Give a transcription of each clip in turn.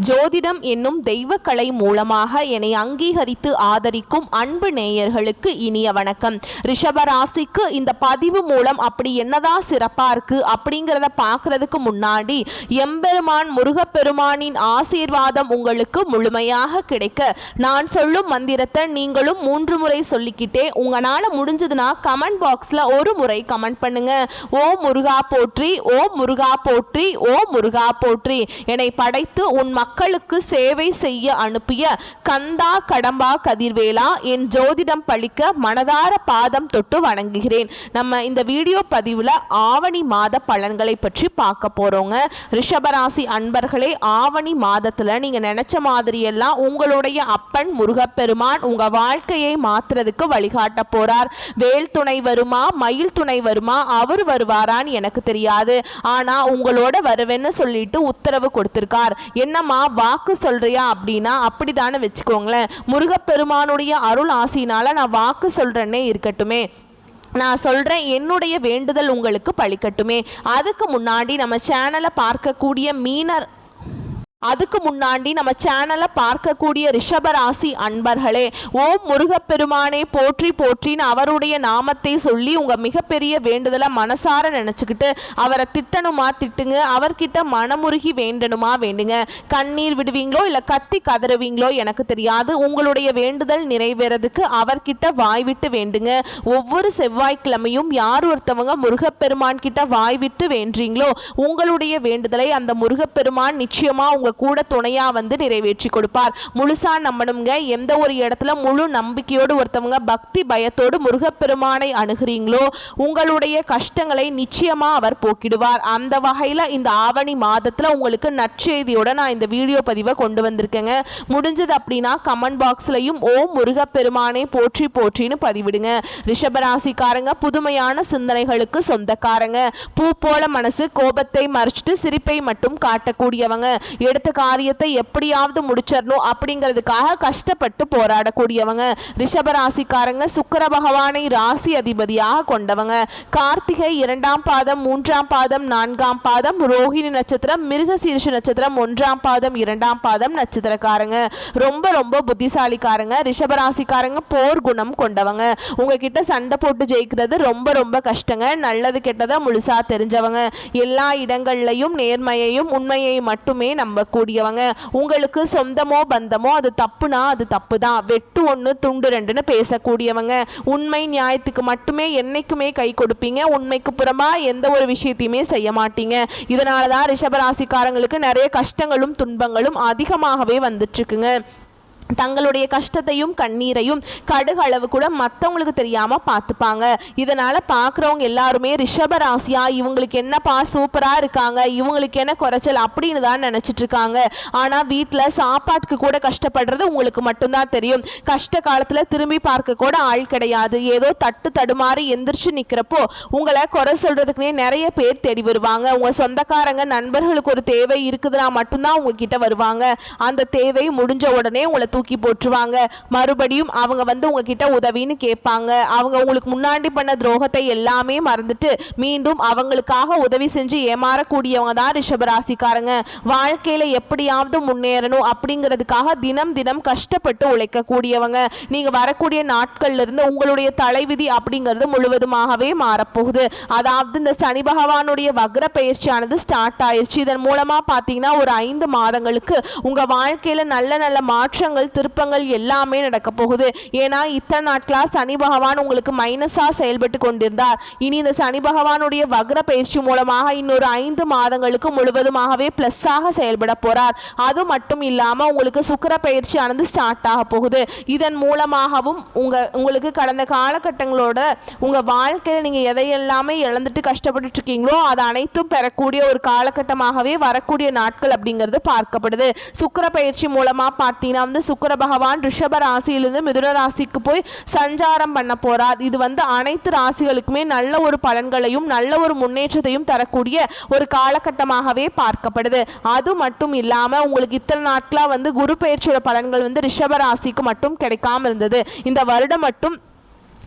ஜோதிடம் என்னும் தெய்வக்கலை மூலமாக என்னை அங்கீகரித்து ஆதரிக்கும் அன்பு நேயர்களுக்கு இனிய வணக்கம். ரிஷபராசிக்கு இந்த பதிவு மூலம் அப்படி என்னதான் சிறப்பா இருக்கு அப்படிங்கிறத பார்க்கறதுக்கு முன்னாடி எம்பெருமான் முருகப்பெருமானின் ஆசீர்வாதம் உங்களுக்கு முழுமையாக கிடைக்க நான் சொல்லும் மந்திரத்தை நீங்களும் 3 முறை சொல்லிக்கிட்டே உங்களால முடிஞ்சதுன்னா கமெண்ட் பாக்ஸ்ல ஒரு முறை கமெண்ட் பண்ணுங்க. ஓ முருகா போற்றி, ஓ முருகா போற்றி, ஓ முருகா போற்றி. என்னை படைத்து உன் மக்களுக்கு சேவை செய்ய அனுப்பிய கந்தா கடம்பா கதிர்வேலா என் ஜோதிடம் பழிக்க மனதார பாதம் தொட்டு வணங்குகிறேன். நம்ம இந்த வீடியோ பதிவில் ஆவணி மாத பலன்களை பற்றி பார்க்க போறோங்க. ரிஷபராசி அன்பர்களே, ஆவணி மாதத்தில் நீங்கள் நினைச்ச மாதிரியெல்லாம் உங்களுடைய அப்பன் முருகப்பெருமான் உங்கள் வாழ்க்கையை மாற்றுறதுக்கு வழிகாட்ட போறார். வேல் துணை வருமா, மயில் துணை வருமா, அவர் வருவாரான்னு எனக்கு தெரியாது. ஆனால் உங்களோட வருவேன்னு சொல்லிட்டு உத்தரவு கொடுத்திருக்கார். என்னம்மா வாக்கு சொல்றியா அப்படின்னா அப்படித்தானே வச்சுக்கோங்களேன். முருகப்பெருமானுடைய அருள் ஆசினால நான் வாக்கு சொல்றேன்னே இருக்கட்டுமே, நான் சொல்கிறேன் என்னுடைய வேண்டுதல் உங்களுக்கு பழிக்கட்டுமே. அதுக்கு முன்னாடி நம்ம சேனலை பார்க்கக்கூடிய ரிஷபராசி அன்பர்களே, ஓம் முருகப்பெருமானே போற்றி போற்றின்னு அவருடைய நாமத்தை சொல்லி உங்கள் மிகப்பெரிய வேண்டுதலை மனசார நினச்சிக்கிட்டு அவரை திட்டணுமா திட்டுங்க, அவர்கிட்ட மனமுருகி வேண்டணுமா வேண்டுங்க. கண்ணீர் விடுவீங்களோ இல்லை கத்தி கதறுவீங்களோ எனக்கு தெரியாது. உங்களுடைய வேண்டுதல் நிறைவேறதுக்கு அவர்கிட்ட வாய்விட்டு வேண்டுங்க. ஒவ்வொரு செவ்வாய்க்கிழமையும் யார் ஒருத்தவங்க முருகப்பெருமான் கிட்ட வாய்விட்டு வேண்டீங்களோ உங்களுடைய வேண்டுதலை அந்த முருகப்பெருமான் நிச்சயமா உங்க கூட துணையா வந்து நிறைவேற்றி கொடுப்பார். முழுசா நம்பணுங்க. எந்த ஒரு இடத்துல முழு நம்பிக்கையோடு ஒருத்தவங்க பக்தி பயத்தோடு முருகப்பெருமானை அணுகிறீங்களோ உங்களுடைய கஷ்டங்களை நிச்சயமா அவர் போக்கிடுவார். அந்த வகையில இந்த ஆவணி மாதத்துல உங்களுக்கு நற்செய்தியோட நான் இந்த வீடியோ பதிவை கொண்டு வந்திருக்கேங்க. முடிஞ்சது அப்படின்னா கமெண்ட் பாக்ஸ்லயும் ஓம் முருகப்பெருமானை போற்றி போற்றின்னு பதிவிடுங்க. ரிஷபராசிக்காரங்க புதுமையான சிந்தனைகளுக்கு சொந்தக்காரங்க. பூ போல மனசு, கோபத்தை மறைச்சிட்டு சிரிப்பை மட்டும் காட்டக்கூடியவங்க. எடுத்த காரியத்தை எப்படியாவது முடிச்சிடணும் அப்படிங்கிறதுக்காக கஷ்டப்பட்டு போராடக்கூடியவங்க. ரிஷபராசிக்காரங்க சுக்கிர பகவானை ராசி அதிபதியாக கொண்டவங்க. கார்த்திகை 2ஆம் பாதம், 3ஆம் பாதம், 4ஆம் பாதம், ரோஹிணி நட்சத்திரம், மிருகசீரிஷ நட்சத்திரம் 1ஆம் பாதம், 2ஆம் பாதம் நட்சத்திரக்காரங்க. ரொம்ப ரொம்ப புத்திசாலிக்காரங்க. ரிஷபராசிக்காரங்க போர் குணம் கொண்டவங்க. உங்ககிட்ட சண்டை போட்டு ஜெயிக்கிறது ரொம்ப ரொம்ப கஷ்டங்க. நல்லது கெட்டதை முழுசா தெரிஞ்சவங்க. எல்லா இடங்கள்லையும் நேர்மையையும் உண்மையை மட்டுமே நம்பக்கூடியவங்க. உங்களுக்கு சொந்தமோ பந்தமோ அது தப்புனா அது தப்பு தான், வெட்டு 1 துண்டு 2ன்னு பேசக்கூடியவங்க. உண்மை நியாயத்துக்கு மட்டுமே என்னைக்குமே கை கொடுப்பீங்க. உண்மைக்கு புறமா எந்த ஒரு விஷயத்தையுமே செய்ய மாட்டீங்க. இதனால தான் ரிஷபராசிக்காரங்களுக்கு நிறைய கஷ்டங்களும் துன்பங்களும் அதிகமாகவே வந்துட்டு இருக்குங்க. தங்களுடைய கஷ்டத்தையும் கண்ணீரையும் கடுகளவு கூட மற்றவங்களுக்கு தெரியாமல் பார்த்துப்பாங்க. இதனால் பார்க்குறவங்க எல்லாருமே ரிஷபராசியா இவங்களுக்கு என்னப்பா சூப்பராக இருக்காங்க, இவங்களுக்கு என்ன குறைச்சல் அப்படின்னு தான் நினச்சிட்டு இருக்காங்க. ஆனால் வீட்டில் சாப்பாட்டுக்கு கூட கஷ்டப்படுறது உங்களுக்கு மட்டும்தான் தெரியும். கஷ்ட காலத்தில் திரும்பி பார்க்க கூட ஆள் கிடையாது. ஏதோ தட்டு தடுமாறி எந்திரிச்சு நிற்கிறப்போ உங்களை குறை சொல்கிறதுக்குனே நிறைய பேர் தேடி வருவாங்க. உங்கள் சொந்தக்காரங்க நண்பர்களுக்கு ஒரு தேவை இருக்குதுன்னா மட்டும்தான் உங்ககிட்ட வருவாங்க. அந்த தேவை முடிஞ்ச உடனே உங்களை தூக்கி போட்டுருவாங்க. மறுபடியும் அவங்க வந்து உங்ககிட்ட உதவின்னு கேட்பாங்க. அவங்க உங்களுக்கு முன்னாடி பண்ண துரோகத்தை எல்லாமே மறந்துட்டு மீண்டும் அவங்களுக்காக உதவி செஞ்சு ஏமாறக்கூடியவங்க தான் ரிஷபராசிக்காரங்க. வாழ்க்கையில எப்படியாவது முன்னேறணும் அப்படிங்கிறதுக்காக தினம் தினம் கஷ்டப்பட்டு உழைக்கக்கூடியவங்க. நீங்க வரக்கூடிய நாட்கள்ல இருந்து உங்களுடைய தலைவிதி அப்படிங்கிறது முழுவதுமாகவே மாறப்போகுது. அதாவது இந்த சனி பகவானுடைய வக்ர பயிற்சியானது ஸ்டார்ட் ஆயிடுச்சு. இதன் மூலமா பார்த்தீங்கன்னா ஒரு 5 மாதங்களுக்கு உங்க வாழ்க்கையில நல்ல நல்ல மாற்றங்கள் திருப்பங்கள் எல்லாமே நடக்க போகுது. ஏன்னா இத்தனை நாட்களாக சனி பகவான் உங்களுக்கு மைனஸா செயல்பட்டு கொண்டிருந்தார். இனி இந்த சனி பகவானுடைய வக்ர பயிற்சி மூலமாக இன்னொரு 5 மாதங்களுக்கு முழுவதுமாகவே பிளஸ்ஸாக செயல்பட போறார். அது மட்டும் இல்லாம உங்களுக்கு சுக்கிர பயிற்சியானது ஸ்டார்ட் ஆக போகுது. இதன் மூலமாகவும் உங்களுக்கு கடந்த காலகட்டங்களோட உங்க வாழ்க்கையில் நீங்க எதையெல்லாமே இழந்துட்டு கஷ்டப்பட்டு இருக்கீங்களோ அது அனைத்தும் பெறக்கூடிய ஒரு காலகட்டமாகவே வரக்கூடிய நாட்கள் அப்படிங்கிறது பார்க்கப்படுது. சுக்கிர பயிற்சி மூலமா பார்த்தீங்கன்னா வந்து சுக்கிர பகவான் ரிஷப ராசியிலிருந்து மிதுன ராசிக்கு போய் சஞ்சாரம் பண்ண போறார். இது வந்து அனைத்து ராசிகளுக்குமே நல்ல ஒரு பலன்களையும் நல்ல ஒரு முன்னேற்றத்தையும் தரக்கூடிய ஒரு காலகட்டமாகவே பார்க்கப்படுது. அது மட்டும் இல்லாம உங்களுக்கு இத்தனை நாட்களா வந்து குரு பயிற்சியோட பலன்கள் வந்து ரிஷப ராசிக்கு மட்டும் கிடைக்காம இருந்தது. இந்த வருடம் மட்டும்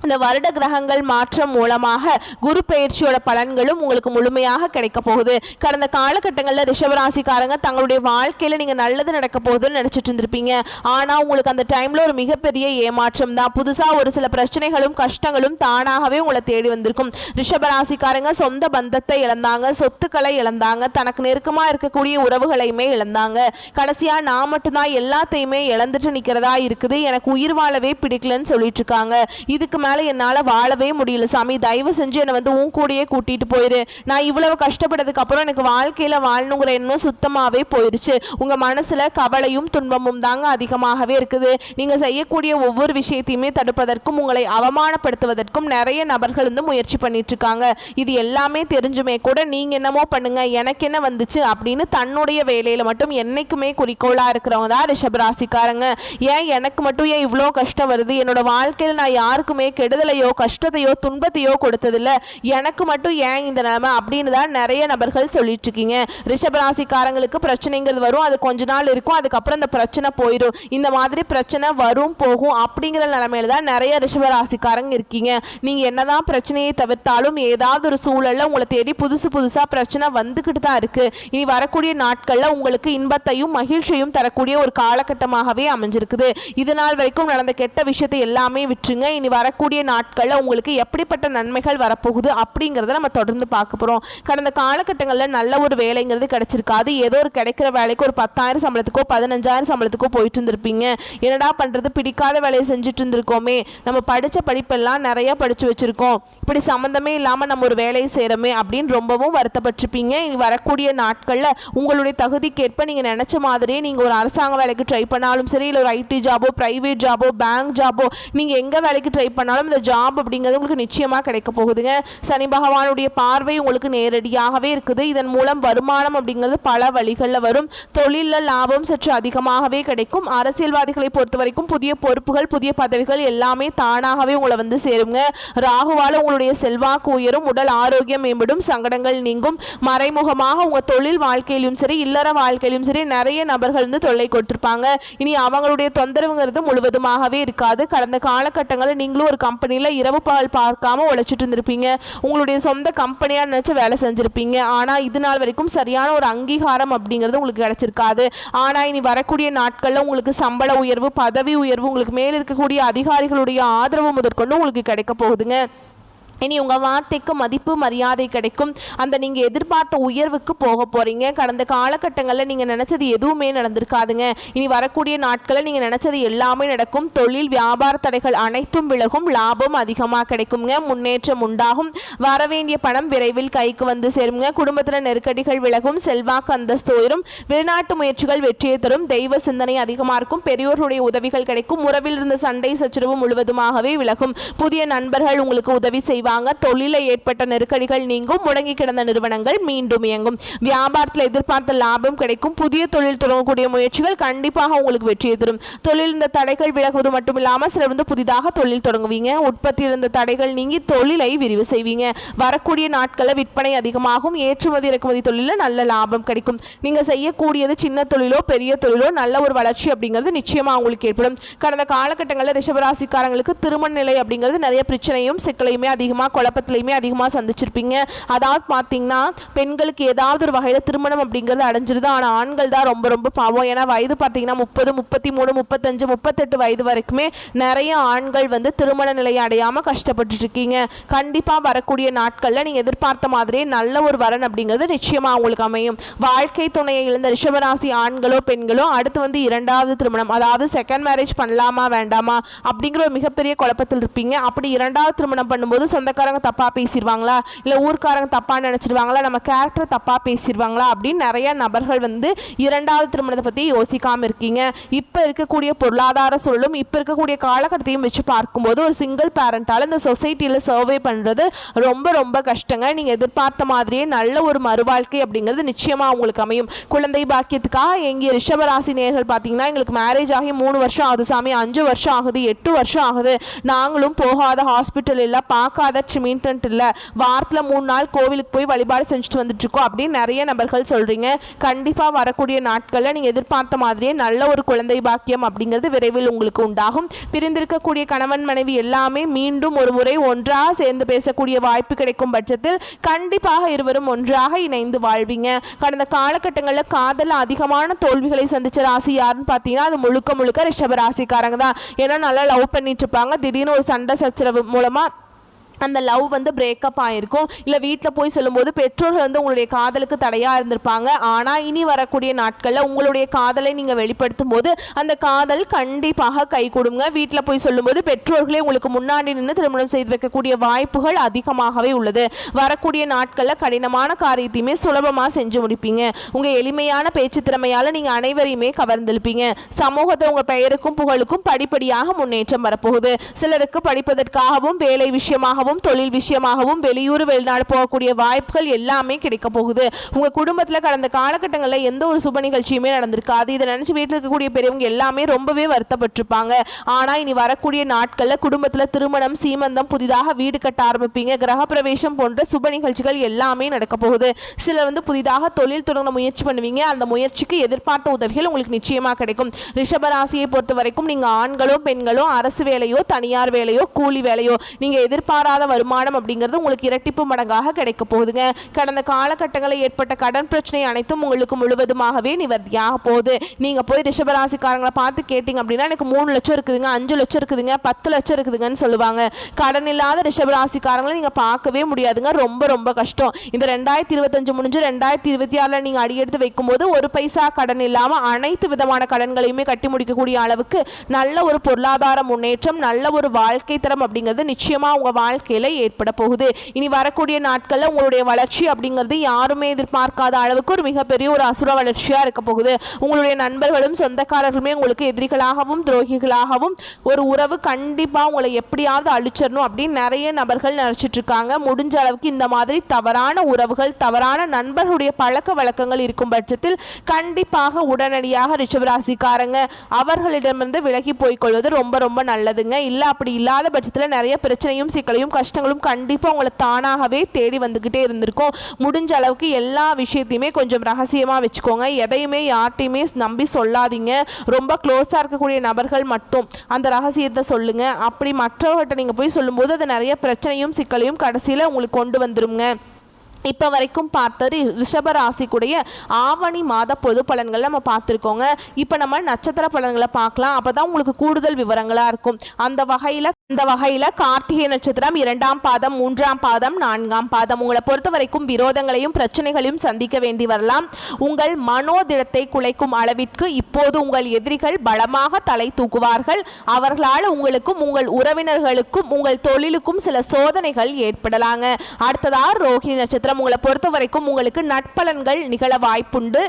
இந்த வருட கிரகங்கள் மாற்றம் மூலமாக குரு பெயர்ச்சியோட பலன்களும் உங்களுக்கு முழுமையாக கிடைக்க போகுது. கடந்த காலகட்டங்களில் ரிஷபராசிக்காரங்க தங்களுடைய வாழ்க்கையில் நீங்கள் நல்லது நடக்க போகுதுன்னு நினச்சிட்டு இருந்திருப்பீங்க. ஆனால் உங்களுக்கு அந்த டைமில் ஒரு மிகப்பெரிய ஏமாற்றம் தான். புதுசாக ஒரு சில பிரச்சனைகளும் கஷ்டங்களும் தானாகவே உங்களை தேடி வந்திருக்கும். ரிஷபராசிக்காரங்க சொந்த பந்தத்தை இழந்தாங்க, சொத்துக்களை இழந்தாங்க, தனக்கு நெருக்கமாக இருக்கக்கூடிய உறவுகளையுமே இழந்தாங்க. கடைசியாக நான் மட்டும்தான் எல்லாத்தையுமே இழந்துட்டு நிற்கிறதா இருக்குது, எனக்கு உயிர் வாழவே பிடிக்கலன்னு சொல்லிட்டு இருக்காங்க. இதுக்கு மேலே என்னால் வாழவே முடியல சாமி, தயவு செஞ்சு என்னை வந்து உன் கூடயே கூட்டிட்டு போயிரு. நான் இவ்வளவு கஷ்டப்பட்டதுக்கு அப்புறம் எனக்கு வாழ்க்கையில் வாழணுங்கிற எண்ணம் சுத்தமாகவே போயிடுச்சு. உங்கள் மனசில் கவலையும் துன்பமும் தாங்க அதிகமாகவே இருக்குது. நீங்கள் செய்யக்கூடிய ஒவ்வொரு விஷயத்தையுமே தடுப்பதற்கும் உங்களை அவமானப்படுத்துவதற்கும் நிறைய நபர்கள் வந்து முயற்சி பண்ணிட்டு இருக்காங்க. இது எல்லாமே தெரிஞ்சுமே கூட நீங்கள் என்னமோ பண்ணுங்க, எனக்கு என்ன வந்துச்சு அப்படின்னு தன்னுடைய வேலையில் மட்டும் என்னைக்குமே குறிக்கோளாக இருக்கிறவங்க தான் ரிஷபராசிக்காரங்க. ஏன் எனக்கு மட்டும் ஏன் இவ்வளோ கஷ்டம் வருது, என்னோட வாழ்க்கையில் நான் யாருக்குமே கெடுதலையோ கஷ்டத்தையோ துன்பத்தையோ கொடுத்ததில்ல, எனக்கு மட்டும் ஏன் இந்த நிலைமை அப்படின்னு தான் நிறைய நபர்கள் சொல்லிட்டு இருக்கீங்க. ரிஷபராசிக்காரங்களுக்கு பிரச்சனைகள் வரும், அது கொஞ்ச நாள் இருக்கும், அதுக்கப்புறம் அந்த பிரச்சனை போயிடும். இந்த மாதிரி பிரச்சனை வரும் போகும் அப்படிங்கிற நிலைமையில தான் நிறைய ரிஷபராசிக்காரங்க இருக்கீங்க. நீங்க என்னதான் பிரச்சனையை தவிர்த்தாலும் ஏதாவது ஒரு சூழல்ல உங்களை தேடி புதுசா பிரச்சனை வந்துகிட்டு தான் இருக்கு. இனி வரக்கூடிய நாட்கள்ல உங்களுக்கு இன்பத்தையும் மகிழ்ச்சியும் தரக்கூடிய ஒரு காலகட்டமாகவே அமைஞ்சிருக்குது. இது நாள் வரைக்கும் நடந்த கெட்ட விஷயத்தை எல்லாமே விட்டுருங்க. இனி வரக்கூடிய நாட்களில் உங்களுக்கு எப்படிப்பட்ட நன்மைகள் வரப்போகுது அப்படிங்கிறத நம்ம தொடர்ந்து பார்க்க போகிறோம். கடந்த காலகட்டங்களில் நல்ல ஒரு வேலைங்கிறது கிடைச்சிருக்காது. ஏதோ ஒரு கிடைக்கிற வேலைக்கு ஒரு 10,000 சம்பளத்துக்கோ 15,000 சம்பளத்துக்கோ போயிட்டு இருந்திருப்பீங்க. என்னடா பண்ணுறது, பிடிக்காத வேலையை செஞ்சுட்டு இருந்திருக்கோமே, நம்ம படித்த படிப்பெல்லாம் நிறையா படித்து வச்சுருக்கோம், இப்படி சம்மந்தமே இல்லாமல் நம்ம ஒரு வேலையை செய்கிறோமே அப்படின்னு ரொம்பவும் வருத்தப்பட்டிருப்பீங்க. இனி வரக்கூடிய நாட்களில் உங்களுடைய தகுதிக்கேற்ப நீங்கள் நினச்ச மாதிரியே நீங்கள் ஒரு அரசாங்க வேலைக்கு ட்ரை பண்ணாலும் சரி, இல்லை ஒரு ஐடி ஜாபோ ப்ரைவேட் ஜாபோ பேங்க் ஜாபோ நீங்கள் எங்கே வேலைக்கு ட்ரை பண்ணாலும் இந்த ஜாப் அப்படிங்கிறது உங்களுக்கு நிச்சயமாக கிடைக்க போகுதுங்க. சனி பகவானுடைய பார்வை உங்களுக்கு நேரடியாகவே இருக்குது. இதன் மூலம் வருமானம் அப்படிங்கிறது பல வழிகளில் வரும். தொழிலில் லாபம் சற்று அதிகமாகவே கிடைக்கும். அரசியல்வாதிகளை பொறுத்த வரைக்கும் புதிய பொறுப்புகள் புதிய பதவிகள் எல்லாமே தானாகவே உங்களை வந்து சேருங்க. ராகுவால் உங்களுடைய செல்வாக்கு உயரும், உடல் ஆரோக்கியம் மேம்படும், சங்கடங்கள் நீங்கும். மறைமுகமாக உங்கள் தொழில் வாழ்க்கையிலும் சரி இல்லற வாழ்க்கையிலும் சரி நிறைய நபர்கள் வந்து தொல்லை கொடுத்திருப்பாங்க. இனி அவங்களுடைய தொந்தரவுங்கிறது முழுவதுமாகவே இருக்காது. கடந்த காலகட்டங்களில் நீங்களும் ஒரு கம்பெனியில் இரவு பகல் பார்க்காம உழைச்சிட்டு இருந்திருப்பீங்க. உங்களுடைய சொந்த கம்பெனியாக நினச்சி வேலை செஞ்சுருப்பீங்க. ஆனால் இது நாள் வரைக்கும் சரியான ஒரு அங்கீகாரம் அப்படிங்கிறது உங்களுக்கு கிடைச்சிருக்காது. ஆனால் இனி வரக்கூடிய நாட்களில் உங்களுக்கு சம்பள உயர்வு பதவி உயர்வு உங்களுக்கு மேலே இருக்கக்கூடிய அதிகாரிகளுடைய ஆதரவு முதற்கொண்டு உங்களுக்கு கிடைக்க போகுதுங்க. இனி உங்கள் வார்த்தைக்கு மதிப்பு மரியாதை கிடைக்கும். அந்த நீங்கள் எதிர்பார்த்த உயர்வுக்கு போக போகிறீங்க. கடந்த காலகட்டங்களில் நீங்கள் நினச்சது எதுவுமே நடந்திருக்காதுங்க. இனி வரக்கூடிய நாட்களில் நீங்கள் நினச்சது எல்லாமே நடக்கும். தொழில் வியாபார தடைகள் அனைத்தும் விலகும், லாபம் அதிகமாக கிடைக்குங்க, முன்னேற்றம் உண்டாகும், வரவேண்டிய பணம் விரைவில் கைக்கு வந்து சேருங்க, குடும்பத்தில் நெருக்கடிகள் விலகும், செல்வாக்கு அந்தஸ்து உயரும், வெளிநாட்டு முயற்சிகள் வெற்றியை தரும், தெய்வ சிந்தனை அதிகமாக இருக்கும், பெரியோர்களுடைய உதவிகள் கிடைக்கும், உறவில் இருந்த சண்டை சச்சரவு முழுவதுமாகவே விலகும், புதிய நண்பர்கள் உங்களுக்கு உதவி செய்வாங்க, தொழில ஏற்பட்ட நெருக்கடிகள் நீங்கும், முடங்கி கிடந்த நிறுவனங்கள் மீண்டும் இயங்கும், வியாபாரத்தில் எதிர்பார்த்த லாபம் கிடைக்கும், புதிய தொழில் தொடங்கக்கூடிய முயற்சிகள் கண்டிப்பாக உங்களுக்கு வெற்றியை தரும், தொழில் இந்த தடைகள் விலகுவது மட்டும் இல்லாமல் சிலர் வந்து புதிதாக தொழில் தொடங்குவீங்க, உற்பத்தி இருந்த தடைகள் நீங்கி தொழிலை விரிவு செய்வீங்க, வரக்கூடிய நாட்களில் விற்பனை அதிகமாகும், ஏற்றுமதி இறக்குமதி தொழிலில் நல்ல லாபம் கிடைக்கும், நீங்க செய்யக்கூடியது சின்ன தொழிலோ பெரிய தொழிலோ நல்ல ஒரு வளர்ச்சி அப்படிங்கிறது நிச்சயமா உங்களுக்கு ஏற்படும். கடந்த காலகட்டங்களில் ரிஷபராசிக்காரங்களுக்கு திருமண நிலை அப்படிங்கிறது நிறைய பிரச்சனையும் சிக்கலையுமே அதிகமாக குழப்பத்திலையுமே அதிகமாக சந்திச்சிருப்பீங்க. அதாவது பார்த்தீங்கன்னா பெண்களுக்கு ஏதாவது ஒரு வகையில் திருமணம் அப்படிங்கிறது அடைஞ்சிருது. ஆனால் ஆண்கள் தான் ரொம்ப ரொம்ப பாவம். ஏன்னா வயது பார்த்தீங்கன்னா 30 33 35 38 வயது வரைக்குமே நிறைய ஆண்கள் வந்து திருமண நிலையை அடையாமல் கஷ்டப்பட்டு இருக்கீங்க. கண்டிப்பாக வரக்கூடிய நாட்களில் நீங்கள் எதிர்பார்த்த மாதிரியே நல்ல ஒரு வரன் அப்படிங்கிறது நிச்சயமாக உங்களுக்கு அமையும். வாழ்க்கை துணையை இழந்த ரிஷபராசி ஆண்களோ பெண்களோ அடுத்து வந்து இரண்டாவது திருமணம், அதாவது செகண்ட் மேரேஜ் பண்ணலாமா வேண்டாமா அப்படிங்கிற ஒரு மிகப்பெரிய குழப்பத்தில் இருப்பீங்க. அப்படி இரண்டாவது திருமணம் பண்ணும்போது சொந்தக்காரங்க தப்பாக பேசிடுவாங்களா, இல்லை ஊர்க்காரங்க தப்பாக நினச்சிடுவாங்களா, நம்ம கேரக்டர் தப்பாக பேசிடுவாங்களா அப்படின்னு நிறைய நபர்கள் வந்து இரண்டாவது திருமணத்தை பற்றி யோசிக்காமல் இருக்கீங்க. இப்போ இருக்கக்கூடிய பொருளாதார சூழலும் இப்போ இருக்கக்கூடிய காலகட்டத்தையும் வச்சு பார்க்கும்போது ஒரு சிங்கிள் பேரண்டால் இந்த சொசைட்டியில் சர்வே பண்ணுறது ரொம்ப ரொம்ப கஷ்டங்க. நீங்கள் எதிர்பார்த்த மாதிரியே நல்ல ஒரு மறுவாழ்க்கை அப்படிங்கிறது நிச்சயமாக உங்களுக்கு அமையும். குழந்தை பாக்கியத்துக்காக எங்கிய ரிஷபராசி நேயர்கள் பார்த்தீங்கன்னா எங்களுக்கு மேரேஜ் ஆகி 3 வருஷம் ஆகுது சாமி, 5 வருஷம் ஆகுது, 8 வருஷம் ஆகுது, நாங்களும் போகாத ஹாஸ்பிட்டல் இல்லை பார்க்காத மனலட்சுமின்ட்டு இல்லை, வாரத்தில் 3 நாள் கோவிலுக்கு போய் வழிபாடு செஞ்சுட்டு வந்துட்டு இருக்கோம் அப்படின்னு நிறைய நபர்கள் சொல்றீங்க. கண்டிப்பாக வரக்கூடிய நாட்களில் நீங்கள் எதிர்பார்த்த மாதிரியே நல்ல ஒரு குழந்தை பாக்கியம் அப்படிங்கிறது விரைவில் உங்களுக்கு உண்டாகும். பிரிந்திருக்கக்கூடிய கணவன் மனைவி எல்லாமே மீண்டும் ஒரு முறை ஒன்றாக சேர்ந்து பேசக்கூடிய வாய்ப்பு கிடைக்கும் பட்சத்தில் கண்டிப்பாக இருவரும் ஒன்றாக இணைந்து வாழ்வீங்க. கடந்த காலகட்டங்களில் காதல் அதிகமான தோல்விகளை சந்திச்ச ராசி யாருன்னு பார்த்தீங்கன்னா அது முழுக்க ரிஷப ராசிக்காரங்க தான். ஏன்னா நல்லா லவ் பண்ணிட்டு இருப்பாங்க, திடீர்னு ஒரு சண்டை சச்சரவு மூலமா அந்த லவ் வந்து பிரேக்கப் ஆகிருக்கும். இல்லை வீட்டில் போய் சொல்லும்போது பெற்றோர்கள் வந்து உங்களுடைய காதலுக்கு தடையாக இருந்திருப்பாங்க. ஆனால் இனி வரக்கூடிய நாட்களில் உங்களுடைய காதலை நீங்கள் வெளிப்படுத்தும் போது அந்த காதல் கண்டிப்பாக கை கொடுங்க. வீட்டில் போய் சொல்லும்போது பெற்றோர்களே உங்களுக்கு முன்னாடி நின்று திருமணம் செய்து வைக்கக்கூடிய வாய்ப்புகள் அதிகமாகவே உள்ளது. வரக்கூடிய நாட்களில் கடினமான காரியத்தையுமே சுலபமாக செஞ்சு முடிப்பீங்க. உங்கள் எளிமையான பேச்சு திறமையால் நீங்கள் அனைவரையுமே கவர்ந்திருப்பீங்க. சமூகத்தை உங்கள் பெயருக்கும் புகழுக்கும் படிப்படியாக முன்னேற்றம் வரப்போகுது. சிலருக்கு படிப்பதற்காகவும் வேலை விஷயமாகவும் தொழில் விஷயமாகவும் வெளியூர் வெளிநாடு போகக்கூடிய வாய்ப்புகள் எல்லாமே கிடைக்க போகுது. உங்க குடும்பத்தில் கடந்த காலகட்டங்களில் எந்த ஒரு சுப நிகழ்ச்சியுமே நடந்திருக்காது. இதை நினைச்சு வீட்டில் இருக்கக்கூடிய பெரியவங்க எல்லாமே ரொம்பவே வருத்தப்பட்டிருப்பாங்க. ஆனா இனி வரக்கூடிய நாட்களில் குடும்பத்தில் திருமணம், சீமந்தம், புதிதாக வீடு கட்ட ஆரம்பிப்பீங்க. கிரகப்பிரவேசம் போன்ற சுப நிகழ்ச்சிகள் எல்லாமே நடக்க போகுது. சிலர் வந்து புதிதாக தொழில் தொடங்க முயற்சி பண்ணுவீங்க. அந்த முயற்சிக்கு எதிர்பார்த்த உதவிகள் உங்களுக்கு நிச்சயமா கிடைக்கும். ரிஷபராசியை பொறுத்த வரைக்கும் நீங்க ஆண்களோ பெண்களோ அரசு வேலையோ தனியார் வேலையோ கூலி வேலையோ நீங்க எதிர்பாராத வருமானம் அப்படிங்கிறது உங்களுக்கு இரட்டிப்பு மடங்காக கிடைக்க போகுதுங்க. கடந்த காலகட்டங்களில் ஏற்பட்ட கடன் பிரச்சனை அனைத்தும் உங்களுக்கு முழுவதுமாகவே நிவர்த்தியாக போகுது. நீங்க போய் ரிஷபராசிக்காரங்களை பார்த்து கேட்டீங்க அப்படின்னா எனக்கு 3 லட்சம் இருக்குதுங்க, 5 லட்சம் இருக்குதுங்க, 10 லட்சம் இருக்குதுங்கன்னு சொல்லுவாங்க. கடன் இல்லாத ரிஷபராசிக்காரங்களை நீங்க பார்க்கவே முடியாதுங்க. ரொம்ப கஷ்டம். இந்த 2025 முடிஞ்சு 2026 நீங்க அடியெடுத்து வைக்கும்போது ஒரு பைசா கடன் இல்லாம அனைத்து விதமான கடன்களையுமே கட்டி முடிக்கக்கூடிய அளவுக்கு நல்ல ஒரு பொருளாதார முன்னேற்றம், நல்ல ஒரு வாழ்க்கை தரம் அப்படிங்கிறது நிச்சயமா உங்க வாழ்க்கையில ஏற்பட போகுது. இனி வரக்கூடிய நாட்கள்ல உங்களுடைய வளர்ச்சி அப்படிங்கிறது யாருமே எதிர்பார்க்காத அளவுக்கு ஒரு மிகப்பெரிய ஒரு அசுர வளர்ச்சியா இருக்க போகுது. உங்களுடைய நண்பர்களும் சொந்தக்காரர்களுமே உங்களுக்கு எதிரிகளாகவும் துரோகிகளாகவும் ஒரு உறவு கண்டிப்பா உங்களை எப்படியாவது அழிச்சிடணும் அப்படின்னு நிறைய நபர்கள் நினைச்சிட்டு இருக்காங்க. முடிஞ்ச அளவுக்கு இந்த மாதிரி தவறான உறவுகள், தவறான நண்பர்களுடைய பழக்க வழக்கங்கள் இருக்கும் பட்சத்தில் கண்டிப்பாக உடனடியாக ரிஷபராசிக்காரங்க அவர்களிடமிருந்து விலகி போய்கொள்வது ரொம்ப நல்லதுங்க. இல்ல அப்படி இல்லாத பட்சத்தில் நிறைய பிரச்சனையும் சிக்கலையும் கஷ்டங்களும் கண்டிப்பாக உங்களை தானாகவே தேடி வந்துக்கிட்டே இருந்திருக்கும். முடிஞ்ச அளவுக்கு எல்லா விஷயத்தையுமே கொஞ்சம் ரகசியமாக வச்சுக்கோங்க. எதையுமே யார்ட்டையுமே நம்பி சொல்லாதீங்க. ரொம்ப க்ளோஸாக இருக்கக்கூடிய நபர்கள் மட்டும் அந்த ரகசியத்தை சொல்லுங்க. அப்படி மற்றவர்கிட்ட நீங்கள் போய் சொல்லும்போது அது நிறைய பிரச்சனையும் சிக்கலையும் கடைசியில் உங்களுக்கு கொண்டு வந்துருங்க. இப்போ வரைக்கும் பார்த்த ரிஷப ராசிக்குடைய ஆவணி மாத பொது பலன்கள் நம்ம பார்த்துருக்கோங்க. இப்போ நம்ம நட்சத்திர பலன்களை பார்க்கலாம். அப்போ தான் உங்களுக்கு கூடுதல் விவரங்களாக இருக்கும். அந்த வகையில் கார்த்திகை நட்சத்திரம் 2ஆம் பாதம், 3ஆம் பாதம், 4ஆம் பாதம் உங்களை பொறுத்த வரைக்கும் விரோதங்களையும் பிரச்சனைகளையும் சந்திக்க வேண்டி வரலாம். உங்கள் மனோதிடத்தை குலைக்கும் அளவிற்கு இப்போது உங்கள் எதிரிகள் பலமாக தலை தூக்குவார்கள். அவர்களால் உங்களுக்கும் உங்கள் உறவினர்களுக்கும் உங்கள் தொழிலுக்கும் சில சோதனைகள் ஏற்படலாங்க. அடுத்ததாக ரோஹிணி நட்சத்திரம் உங்களை பொறுத்த வரைக்கும் உங்களுக்கு நட்பலன்கள் நிகழ வாய்ப்புண்டு.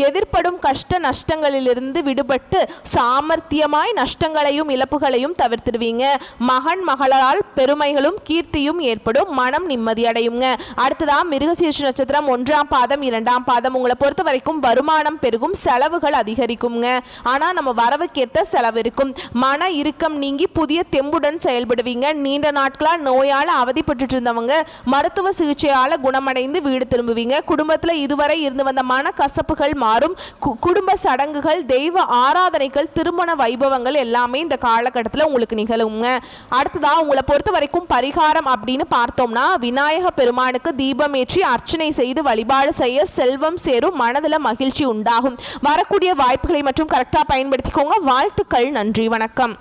எதிர்ப்படும் கஷ்ட நஷ்டங்களிலிருந்து விடுபட்டு சாமர்த்தியமாய் நஷ்டங்களையும் இழப்புகளையும் தவிர்த்திடுவீங்க. மகன் மகளால் பெருமைகளும் கீர்த்தியும் ஏற்படும். மனம் நிம்மதியடையுங்க. அடுத்ததா மிருகசீரிஷ நட்சத்திரம் 1ஆம் பாதம், 2ஆம் பாதம் உங்களை பொறுத்த வரைக்கும் வருமானம் பெருகும், செலவுகள் அதிகரிக்குங்க. ஆனா நம்ம வரவுக்கேற்ற செலவு இருக்கும். மன இறுக்கம் நீங்கி புதிய தெம்புடன் செயல்படுவீங்க. நீண்ட நாட்களா நோயால் அவதிப்பட்டு இருந்தவங்க மருத்துவ சிகிச்சையால குணமடைந்து வீடு திரும்புவீங்க. குடும்பத்தில் இதுவரை இருந்து வந்த மன கசப்புகள் மாறும். குடும்ப சடங்குகள், தெய்வ ஆராதனைகள், திருமண வைபவங்கள் எல்லாமே இந்த காலகட்டத்தில் உங்களுக்கு நிகழுங்க. அடுத்ததா உங்களை பொறுத்த வரைக்கும் பரிகாரம் அப்படின்னு பார்த்தோம்னா விநாயக பெருமானுக்கு தீபம் ஏற்றி அர்ச்சனை செய்து வழிபாடு செய்ய செல்வம் சேரும், மனதில் மகிழ்ச்சி உண்டாகும். வரக்கூடிய வாய்ப்புகளை மற்றும் கரெக்டாக பயன்படுத்திக்கோங்க. வாழ்த்துக்கள். நன்றி. வணக்கம்.